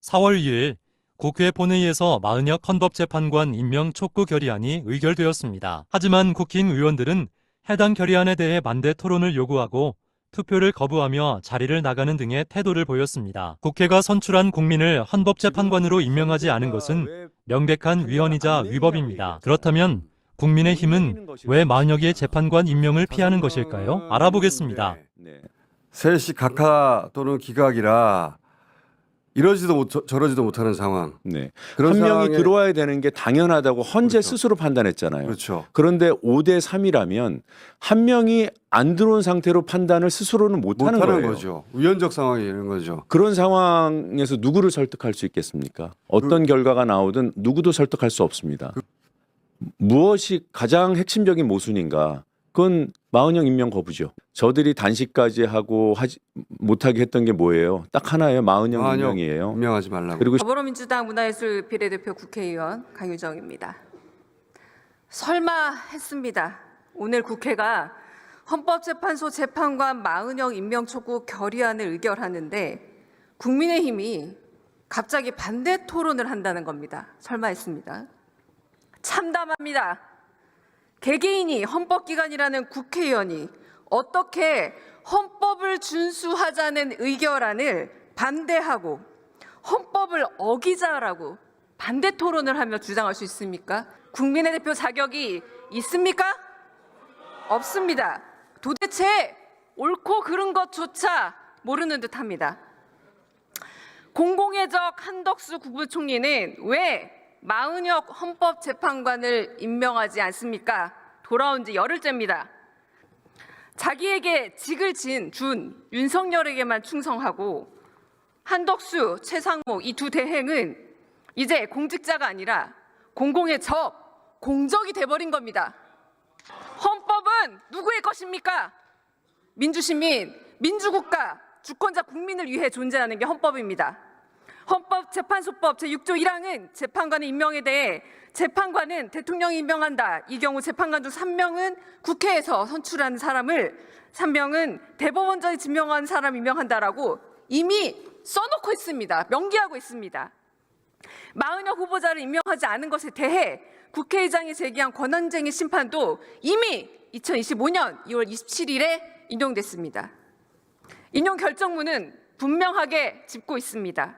4월 2일 국회 본회의에서 마은혁 헌법재판관 임명 촉구 결의안이 의결되었습니다. 하지만 국힘 의원들은 해당 결의안에 대해 반대 토론을 요구하고 투표를 거부하며 자리를 나가는 등의 태도를 보였습니다. 국회가 선출한 국민을 헌법재판관으로 임명하지 않은 것은 명백한 위헌이자 위법입니다. 그렇다면 국민의힘은 왜 마은혁의 재판관 임명을 피하는 것일까요? 알아보겠습니다. 셋이 각하 또는 기각이라 이러지도 저러지도 못하는 상황. 네. 그런 한 명이 상황에 들어와야 되는 게 당연하다고 헌재 그렇죠. 스스로 판단했잖아요. 그렇죠. 그런데 5대 3이라면 한 명이 안 들어온 상태로 판단을 스스로는 못하는 거예요. 거죠. 위헌적 상황이 이런 거죠. 그런 상황에서 누구를 설득할 수 있겠습니까? 어떤 결과가 나오든 누구도 설득할 수 없습니다. 무엇이 가장 핵심적인 모순인가? 그건 마은혁 임명 거부죠. 저들이 단식까지 하고 못하게 했던 게 뭐예요? 딱 하나예요. 마은혁 임명이에요. 임명하지 말라고. 그리고 더불어민주당 문화예술 비례대표 국회의원 강유정입니다. 설마 했습니다. 오늘 국회가 헌법재판소 재판관 마은혁 임명 촉구 결의안을 의결하는데 국민의힘이 갑자기 반대 토론을 한다는 겁니다. 설마 했습니다. 참담합니다. 개개인이 헌법기관이라는 국회의원이 어떻게 헌법을 준수하자는 의결안을 반대하고 헌법을 어기자라고 반대 토론을 하며 주장할 수 있습니까? 국민의 대표 자격이 있습니까? 없습니다. 도대체 옳고 그른 것조차 모르는 듯합니다. 공공의 적 한덕수 국무총리는 왜 마은혁 헌법재판관을 임명하지 않습니까? 돌아온 지 열흘째입니다. 자기에게 직을 준 윤석열에게만 충성하고 한덕수, 최상목 이 두 대행은 이제 공직자가 아니라 공공의 적, 공적이 돼버린 겁니다. 헌법은 누구의 것입니까? 민주시민, 민주국가, 주권자 국민을 위해 존재하는 게 헌법입니다. 헌법재판소법 제6조 1항은 재판관의 임명에 대해 재판관은 대통령이 임명한다. 이 경우 재판관 중 3명은 국회에서 선출한 사람을 3명은 대법원장이 지명한 사람 임명한다라고 이미 써놓고 있습니다. 명기하고 있습니다. 마은혁 후보자를 임명하지 않은 것에 대해 국회의장이 제기한 권한쟁의 심판도 이미 2025년 2월 27일에 인용됐습니다. 인용 결정문은 분명하게 짚고 있습니다.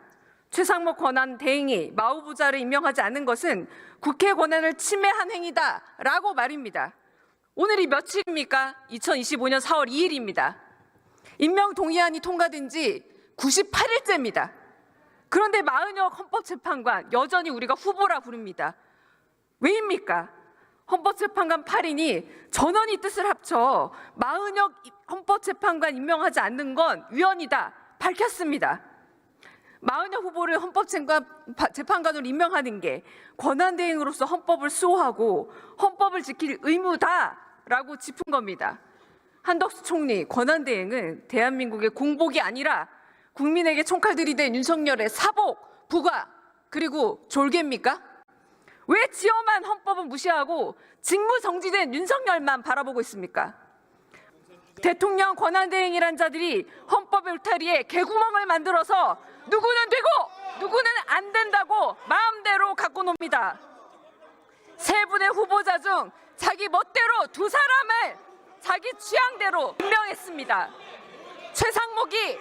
최상목 권한대행이 마 후보자를 임명하지 않은 것은 국회 권한을 침해한 행위다라고 말입니다. 오늘이 며칠입니까? 2025년 4월 2일입니다. 임명 동의안이 통과된 지 98일째입니다. 그런데 마은혁 헌법재판관 여전히 우리가 후보라 부릅니다. 왜입니까? 헌법재판관 8인이 전원이 뜻을 합쳐 마은혁 헌법재판관 임명하지 않는 건 위헌이다 밝혔습니다. 마은혁 후보를 헌법재판관으로 임명하는 게 권한대행으로서 헌법을 수호하고 헌법을 지킬 의무다라고 짚은 겁니다. 한덕수 총리 권한대행은 대한민국의 공복이 아니라 국민에게 총칼 들이댄 윤석열의 사복, 부가, 그리고 졸개입니까? 왜 지엄한 헌법은 무시하고 직무정지된 윤석열만 바라보고 있습니까? 대통령 권한대행이란 자들이 헌법의 울타리에 개구멍을 만들어서 누구는 되고 누구는 안 된다고 마음대로 갖고 놉니다. 세 분의 후보자 중 자기 멋대로 두 사람을 자기 취향대로 임명했습니다. 최상목이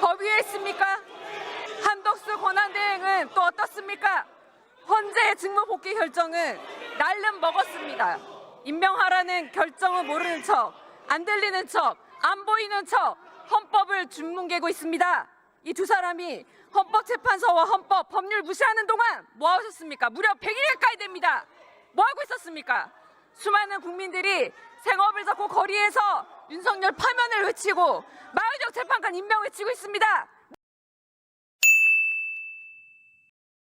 법 위에 있습니까? 한덕수 권한대행은 또 어떻습니까? 헌재 직무복귀 결정은 날름 먹었습니다. 임명하라는 결정은 모르는 척, 안 들리는 척, 안 보이는 척 헌법을 준뭉개고 있습니다. 이 두 사람이 헌법재판소와 헌법, 법률 무시하는 동안 뭐 하셨습니까? 무려 100일 가까이 됩니다. 뭐 하고 있었습니까? 수많은 국민들이 생업을 잡고 거리에서 윤석열 파면을 외치고 마은혁 재판관 임명 외치고 있습니다.